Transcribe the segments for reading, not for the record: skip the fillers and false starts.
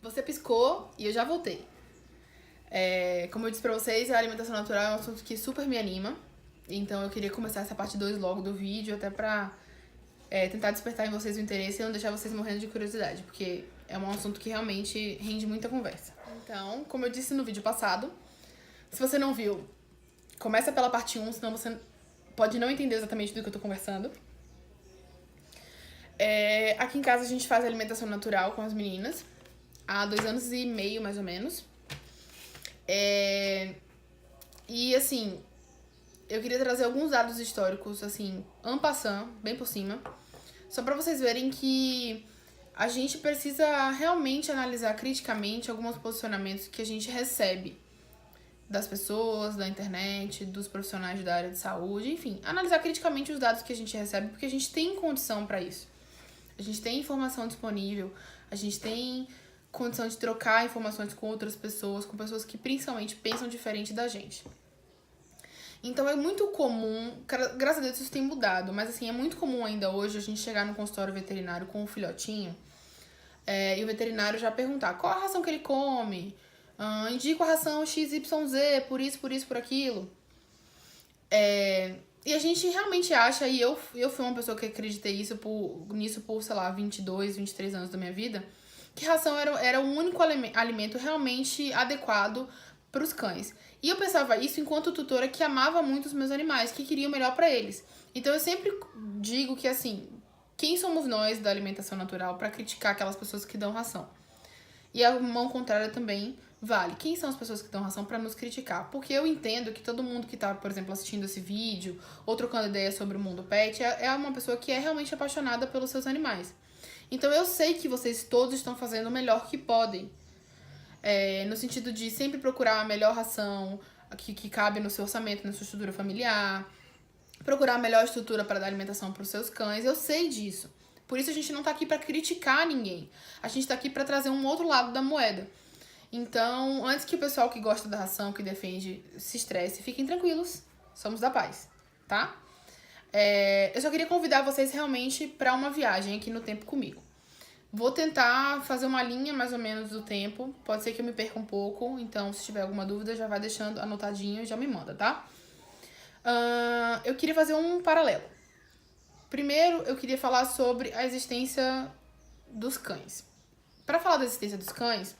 Você piscou e eu já voltei. Como eu disse pra vocês, a alimentação natural é um assunto que super me anima. Então eu queria começar essa parte 2 logo do vídeo, até pra tentar despertar em vocês o interesse e não deixar vocês morrendo de curiosidade, porque é um assunto que realmente rende muita conversa. Então, como eu disse no vídeo passado, se você não viu, começa pela parte 1, senão você pode não entender exatamente do que eu tô conversando. Aqui em casa a gente faz alimentação natural com as meninas, há 2 anos e meio, mais ou menos. E assim, eu queria trazer alguns dados históricos, assim, en passant, bem por cima, só pra vocês verem que a gente precisa realmente analisar criticamente alguns posicionamentos que a gente recebe das pessoas, da internet, dos profissionais da área de saúde, enfim, analisar criticamente os dados que a gente recebe, porque a gente tem condição pra isso. A gente tem informação disponível, a gente tem condição de trocar informações com outras pessoas, com pessoas que principalmente pensam diferente da gente. Então é muito comum, graças a Deus isso tem mudado, mas assim, é muito comum ainda hoje a gente chegar no consultório veterinário com um filhotinho e o veterinário já perguntar qual a ração que ele come, indica a ração XYZ, por isso, por aquilo. E a gente realmente acha, e eu fui uma pessoa que acreditei nisso por, sei lá, 22, 23 anos da minha vida, que ração era o único alimento realmente adequado para os cães. E eu pensava isso enquanto tutora que amava muito os meus animais, que queria o melhor para eles. Então eu sempre digo que assim, quem somos nós da alimentação natural para criticar aquelas pessoas que dão ração? E a mão contrária também vale. Quem são as pessoas que dão ração para nos criticar? Porque eu entendo que todo mundo que tá, por exemplo, assistindo esse vídeo ou trocando ideias sobre o mundo pet é uma pessoa que é realmente apaixonada pelos seus animais. Então eu sei que vocês todos estão fazendo o melhor que podem. No sentido de sempre procurar a melhor ração que cabe no seu orçamento, na sua estrutura familiar, procurar a melhor estrutura para dar alimentação para os seus cães. Eu sei disso. Por isso a gente não tá aqui para criticar ninguém. A gente tá aqui para trazer um outro lado da moeda. Então, antes que o pessoal que gosta da ração, que defende, se estresse, fiquem tranquilos. Somos da paz, tá? Eu só queria convidar vocês realmente para uma viagem aqui no tempo comigo. Vou tentar fazer uma linha mais ou menos do tempo. Pode ser que eu me perca um pouco. Então, se tiver alguma dúvida, já vai deixando anotadinho e já me manda, tá? Eu queria fazer um paralelo. Primeiro, eu queria falar sobre a existência dos cães. Para falar da existência dos cães,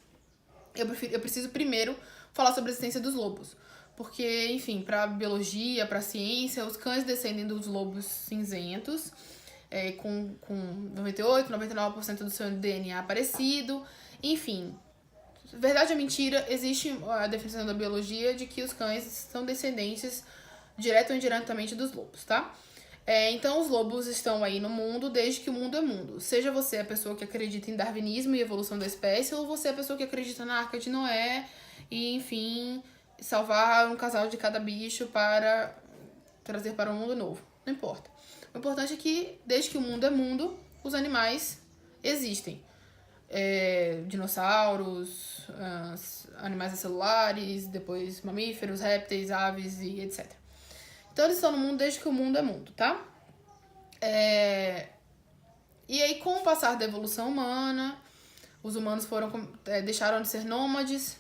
eu preciso primeiro falar sobre a existência dos lobos. Porque, enfim, para biologia, para ciência, os cães descendem dos lobos cinzentos, com 98, 99% do seu DNA parecido. Enfim, verdade ou mentira, existe a definição da biologia de que os cães são descendentes, direto ou indiretamente, dos lobos, tá? Então, os lobos estão aí no mundo desde que o mundo é mundo. Seja você a pessoa que acredita em darwinismo e evolução da espécie, ou você a pessoa que acredita na Arca de Noé e, enfim, salvar um casal de cada bicho para trazer para um mundo novo. Não importa. O importante é que, desde que o mundo é mundo, os animais existem. Dinossauros, animais acelulares, depois mamíferos, répteis, aves e etc. Então, eles estão no mundo desde que o mundo é mundo, tá? E aí, com o passar da evolução humana, os humanos deixaram de ser nômades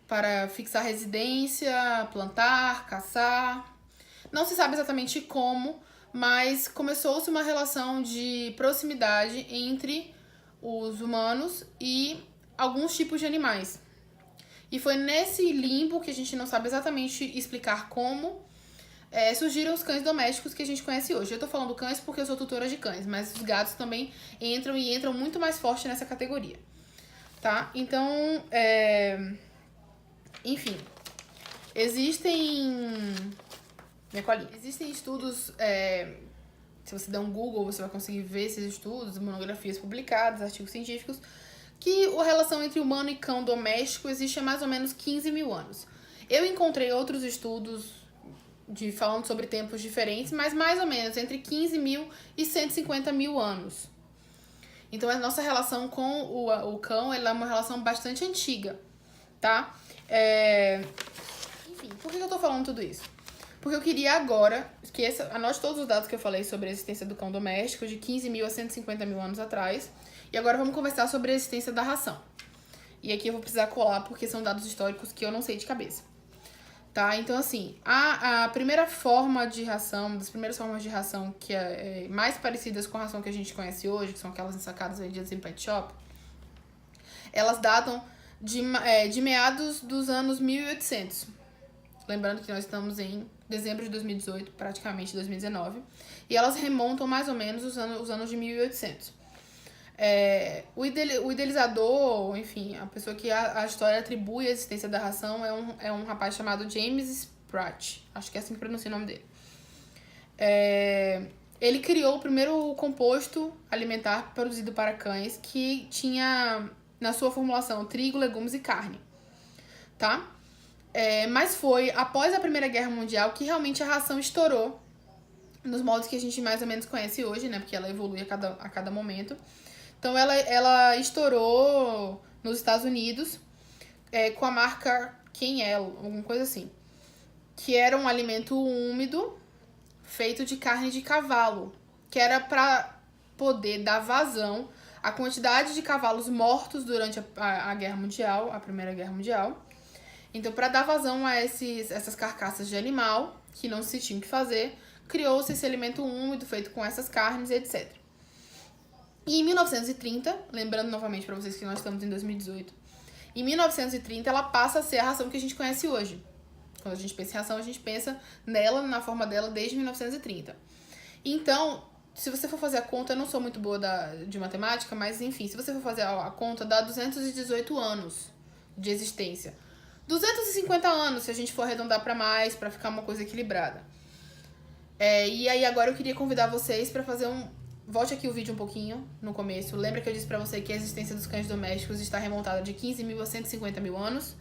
para fixar residência, plantar, caçar. Não se sabe exatamente como, mas começou-se uma relação de proximidade entre os humanos e alguns tipos de animais. E foi nesse limbo que a gente não sabe exatamente explicar como surgiram os cães domésticos que a gente conhece hoje. Eu tô falando cães porque eu sou tutora de cães, mas os gatos também entram muito mais forte nessa categoria, tá? Então, enfim, existem estudos, se você der um Google, você vai conseguir ver esses estudos, monografias publicadas, artigos científicos, que a relação entre humano e cão doméstico existe há mais ou menos 15 mil anos. Eu encontrei outros estudos falando sobre tempos diferentes, mas mais ou menos entre 15 mil e 150 mil anos. Então, a nossa relação com o cão ela é uma relação bastante antiga, tá? Enfim, por que eu tô falando tudo isso? Porque eu queria agora, anote todos os dados que eu falei sobre a existência do cão doméstico, de 15 mil a 150 mil anos atrás, e agora vamos conversar sobre a existência da ração. E aqui eu vou precisar colar porque são dados históricos que eu não sei de cabeça. Tá? Então, assim, a primeira forma de ração, uma das primeiras formas de ração que é mais parecidas com a ração que a gente conhece hoje, que são aquelas ensacadas vendidas em pet shop, elas datam de meados dos anos 1800. Lembrando que nós estamos em dezembro de 2018, praticamente 2019, e elas remontam mais ou menos os anos de 1800. O idealizador, enfim, a pessoa que a história atribui a existência da ração é um rapaz chamado James Spratt. Acho que é assim que pronuncia o nome dele. Ele criou o primeiro composto alimentar produzido para cães que tinha na sua formulação trigo, legumes e carne. Tá? Mas foi após a Primeira Guerra Mundial que realmente a ração estourou nos moldes que a gente mais ou menos conhece hoje, né? Porque ela evolui a cada momento. Então, ela estourou nos Estados Unidos com a marca Kenel, alguma coisa assim. Que era um alimento úmido feito de carne de cavalo. Que era para poder dar vazão à quantidade de cavalos mortos durante a Guerra Mundial, a Primeira Guerra Mundial. Então, para dar vazão a essas carcaças de animal, que não se tinha o que fazer, criou-se esse alimento úmido feito com essas carnes, etc. E em 1930, lembrando novamente para vocês que nós estamos em 2018, em 1930 ela passa a ser a ração que a gente conhece hoje. Quando a gente pensa em ração, a gente pensa nela, na forma dela, desde 1930. Então, se você for fazer a conta, eu não sou muito boa de matemática, mas enfim, se você for fazer a conta, dá 218 anos de existência. 250 anos, se a gente for arredondar para mais, para ficar uma coisa equilibrada. E aí agora eu queria convidar vocês para fazer Volte aqui o vídeo um pouquinho, no começo. Lembra que eu disse pra você que a existência dos cães domésticos está remontada de 15 mil a 150 mil anos?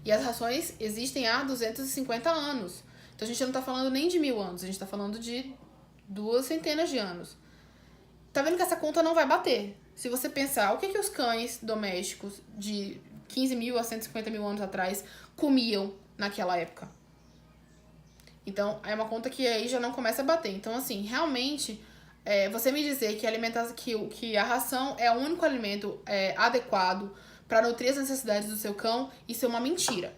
E as rações existem há 250 anos. Então a gente não tá falando nem de 1000 anos, a gente tá falando de 2 centenas de anos. Tá vendo que essa conta não vai bater? Se você pensar, o que os cães domésticos de 15 mil a 150 mil anos atrás comiam naquela época? Então é uma conta que aí já não começa a bater. Então assim, realmente... você me dizer que a ração é o único alimento adequado para nutrir as necessidades do seu cão, isso é uma mentira,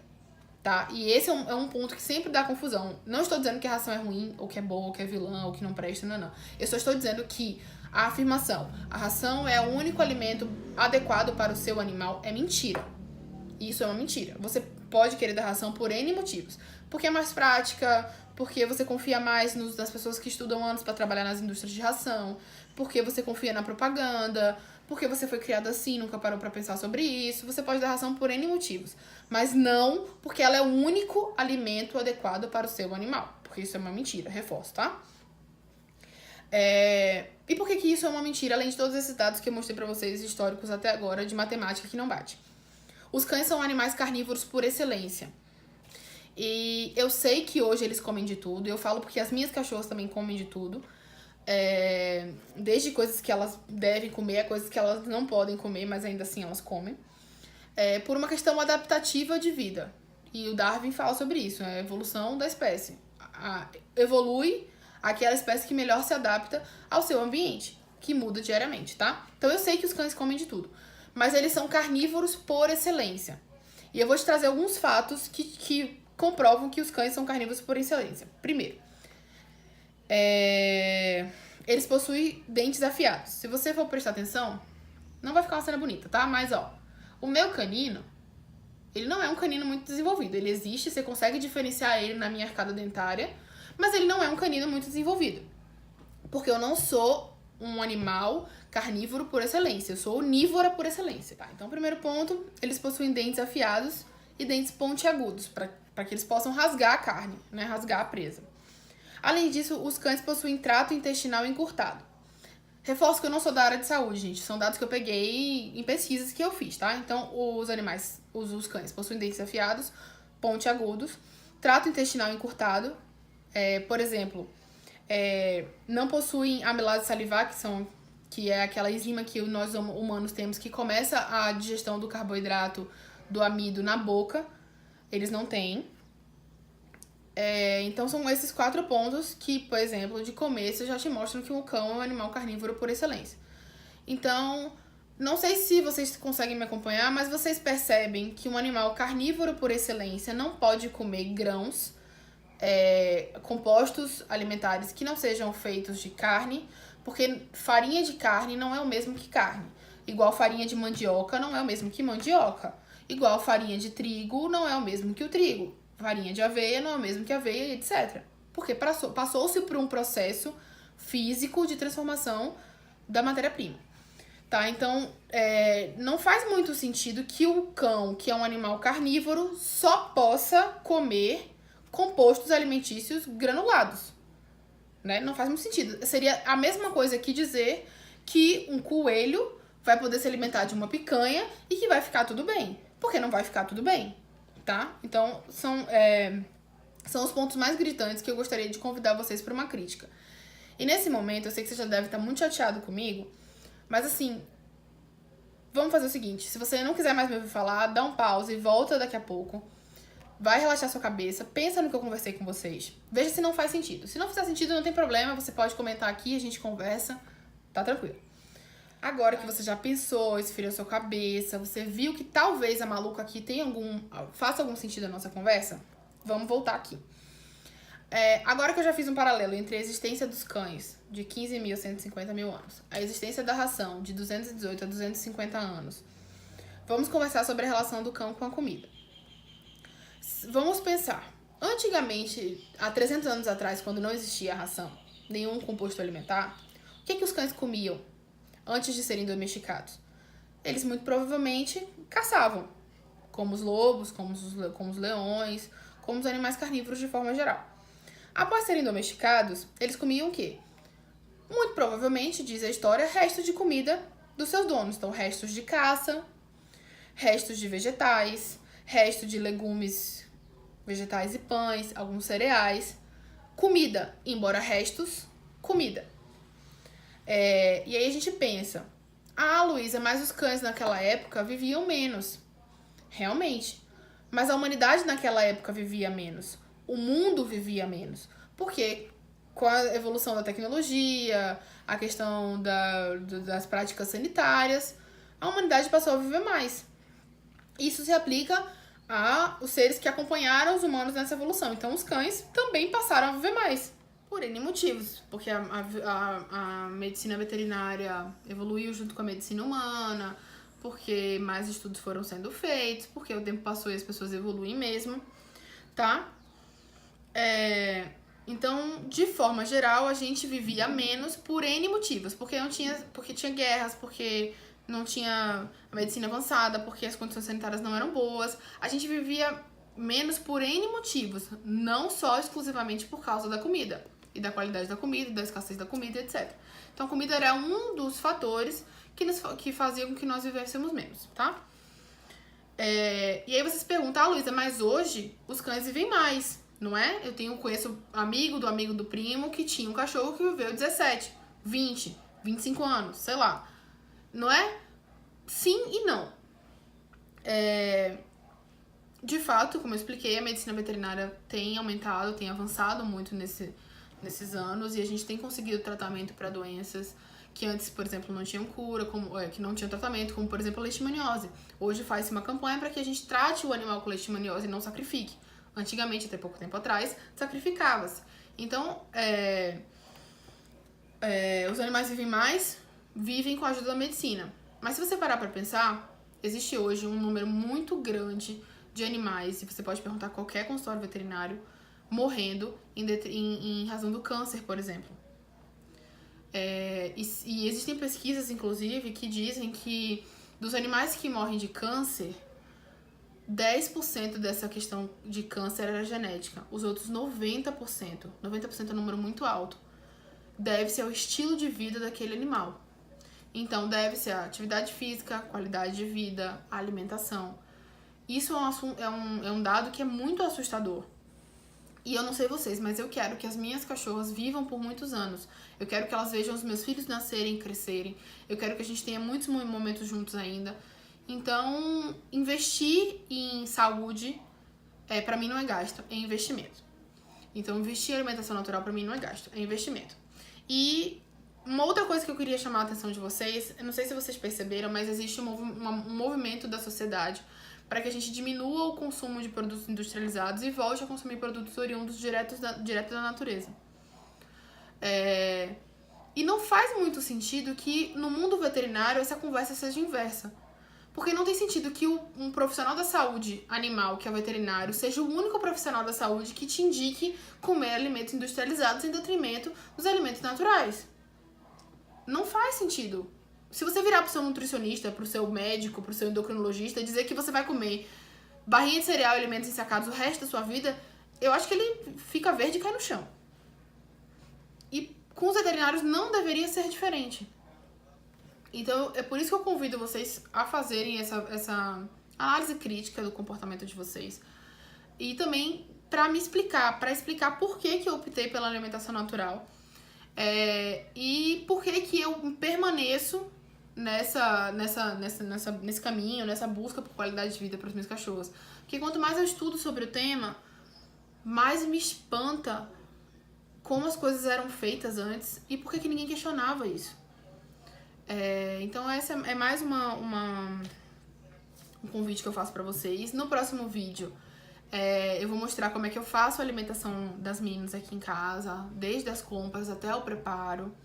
tá? E esse é um ponto que sempre dá confusão. Não estou dizendo que a ração é ruim, ou que é boa, ou que é vilã, ou que não presta, não. Eu só estou dizendo que a afirmação, a ração é o único alimento adequado para o seu animal, é mentira. Isso é uma mentira. Você pode querer dar ração por N motivos. Porque é mais prática, porque você confia mais nas pessoas que estudam anos para trabalhar nas indústrias de ração, porque você confia na propaganda, porque você foi criado assim, nunca parou para pensar sobre isso. Você pode dar ração por N motivos, mas não porque ela é o único alimento adequado para o seu animal, porque isso é uma mentira, reforço, tá? E por que isso é uma mentira, além de todos esses dados que eu mostrei para vocês históricos até agora de matemática que não bate? Os cães são animais carnívoros por excelência. E eu sei que hoje eles comem de tudo. Eu falo porque as minhas cachorras também comem de tudo. Desde coisas que elas devem comer a coisas que elas não podem comer, mas ainda assim elas comem. Por uma questão adaptativa de vida. E o Darwin fala sobre isso, a evolução da espécie. Evolui aquela espécie que melhor se adapta ao seu ambiente, que muda diariamente, tá? Então eu sei que os cães comem de tudo, mas eles são carnívoros por excelência. E eu vou te trazer alguns fatos que comprovam que os cães são carnívoros por excelência. Primeiro, eles possuem dentes afiados. Se você for prestar atenção, não vai ficar uma cena bonita, tá? Mas, o meu canino, ele não é um canino muito desenvolvido. Ele existe, você consegue diferenciar ele na minha arcada dentária, mas ele não é um canino muito desenvolvido. Porque eu não sou um animal carnívoro por excelência, eu sou onívora por excelência, tá? Então, primeiro ponto, eles possuem dentes afiados e dentes pontiagudos, para que eles possam rasgar a carne, né? Rasgar a presa. Além disso, os cães possuem trato intestinal encurtado. Reforço que eu não sou da área de saúde, gente. São dados que eu peguei em pesquisas que eu fiz, tá? Então, os cães possuem dentes afiados, pontiagudos, trato intestinal encurtado. Por exemplo, não possuem amilase salivar, que é aquela enzima que nós humanos temos que começa a digestão do carboidrato do amido na boca. Eles não têm. Então são esses 4 pontos que, por exemplo, de começo já te mostram que o cão é um animal carnívoro por excelência. Então, Não sei se vocês conseguem me acompanhar, mas vocês percebem que um animal carnívoro por excelência não pode comer grãos, compostos alimentares que não sejam feitos de carne, porque farinha de carne não é o mesmo que carne. Igual farinha de mandioca não é o mesmo que mandioca. Igual farinha de trigo não é o mesmo que o trigo. Farinha de aveia não é o mesmo que aveia, etc. Porque passou-se por um processo físico de transformação da matéria-prima. Tá? Então, não faz muito sentido que o cão, que é um animal carnívoro, só possa comer compostos alimentícios granulados. Né? Não faz muito sentido. Seria a mesma coisa que dizer que um coelho vai poder se alimentar de uma picanha e que vai ficar tudo bem. Porque não vai ficar tudo bem, tá? Então, são os pontos mais gritantes que eu gostaria de convidar vocês para uma crítica. E nesse momento, eu sei que você já deve estar muito chateado comigo, mas assim, vamos fazer o seguinte, se você não quiser mais me ouvir falar, dá um pause e volta daqui a pouco. Vai relaxar sua cabeça, pensa no que eu conversei com vocês. Veja se não faz sentido. Se não fizer sentido, não tem problema, você pode comentar aqui, a gente conversa, tá tranquilo. Agora que você já pensou, esfriou sua cabeça, você viu que talvez a maluca aqui faça algum sentido na nossa conversa, vamos voltar aqui. Agora que eu já fiz um paralelo entre a existência dos cães, de 15 mil a 150 mil anos, a existência da ração, de 218 a 250 anos, vamos conversar sobre a relação do cão com a comida. Vamos pensar. Antigamente, há 300 anos atrás, quando não existia ração, nenhum composto alimentar, o que os cães comiam antes de serem domesticados? Eles muito provavelmente caçavam, como os lobos, como os leões, como os animais carnívoros de forma geral. Após serem domesticados, eles comiam o quê? Muito provavelmente, diz a história, restos de comida dos seus donos. Então, restos de caça, restos de vegetais, restos de legumes, vegetais e pães, alguns cereais. Comida, embora restos, comida. E aí a gente pensa, Luísa, mas os cães naquela época viviam menos. Realmente. Mas a humanidade naquela época vivia menos. O mundo vivia menos. Por quê? Com a evolução da tecnologia, a questão das práticas sanitárias, a humanidade passou a viver mais. Isso se aplica aos seres que acompanharam os humanos nessa evolução. Então, os cães também passaram a viver mais. Por N motivos. Porque a medicina veterinária evoluiu junto com a medicina humana, porque mais estudos foram sendo feitos, porque o tempo passou e as pessoas evoluem mesmo, tá? Então, de forma geral, a gente vivia menos por N motivos. Porque tinha guerras, porque não tinha a medicina avançada, porque as condições sanitárias não eram boas. A gente vivia menos por N motivos, não só exclusivamente por causa da comida. E da qualidade da comida, da escassez da comida, etc. Então, a comida era um dos fatores que fazia com que nós vivêssemos menos, tá? E aí vocês perguntam, Luísa, mas hoje os cães vivem mais, não é? Conheço amigo do primo que tinha um cachorro que viveu 17, 20, 25 anos, sei lá. Não é? Sim e não. De fato, como eu expliquei, a medicina veterinária tem aumentado, tem avançado muito nesses anos, e a gente tem conseguido tratamento para doenças que antes, por exemplo, não tinham cura, que não tinham tratamento, como, por exemplo, a leishmaniose. Hoje faz-se uma campanha para que a gente trate o animal com leishmaniose e não sacrifique. Antigamente, até pouco tempo atrás, sacrificava-se. Então, os animais vivem com a ajuda da medicina. Mas se você parar para pensar, existe hoje um número muito grande de animais, e você pode perguntar a qualquer consultório veterinário, morrendo em razão do câncer, por exemplo. E existem pesquisas, inclusive, que dizem que dos animais que morrem de câncer, 10% dessa questão de câncer era genética. Os outros 90%, 90% é um número muito alto, deve-se ao estilo de vida daquele animal. Então, deve-se à atividade física, qualidade de vida, alimentação. Isso é um dado que é muito assustador. E eu não sei vocês, mas eu quero que as minhas cachorras vivam por muitos anos. Eu quero que elas vejam os meus filhos nascerem e crescerem. Eu quero que a gente tenha muitos momentos juntos ainda. Então, investir em saúde, pra mim não é gasto, é investimento. Então, investir em alimentação natural pra mim não é gasto, é investimento. E uma outra coisa que eu queria chamar a atenção de vocês, eu não sei se vocês perceberam, mas existe um movimento da sociedade para que a gente diminua o consumo de produtos industrializados e volte a consumir produtos oriundos direto da natureza. E não faz muito sentido que no mundo veterinário essa conversa seja inversa. Porque não tem sentido que um profissional da saúde animal, que é o veterinário, seja o único profissional da saúde que te indique comer alimentos industrializados em detrimento dos alimentos naturais. Não faz sentido. Se você virar pro seu nutricionista, pro seu médico, pro seu endocrinologista e dizer que você vai comer barrinha de cereal e alimentos ensacados o resto da sua vida, eu acho que ele fica verde e cai no chão. E com os veterinários não deveria ser diferente. Então, é por isso que eu convido vocês a fazerem essa análise crítica do comportamento de vocês. E também para explicar por que eu optei pela alimentação natural. E por que eu permaneço nesse caminho, nessa busca por qualidade de vida para os meus cachorros. Porque quanto mais eu estudo sobre o tema, mais me espanta como as coisas eram feitas antes e por que ninguém questionava isso. Então essa é mais um convite que eu faço pra vocês. No próximo vídeo eu vou mostrar como é que eu faço a alimentação das meninas aqui em casa, desde as compras até o preparo.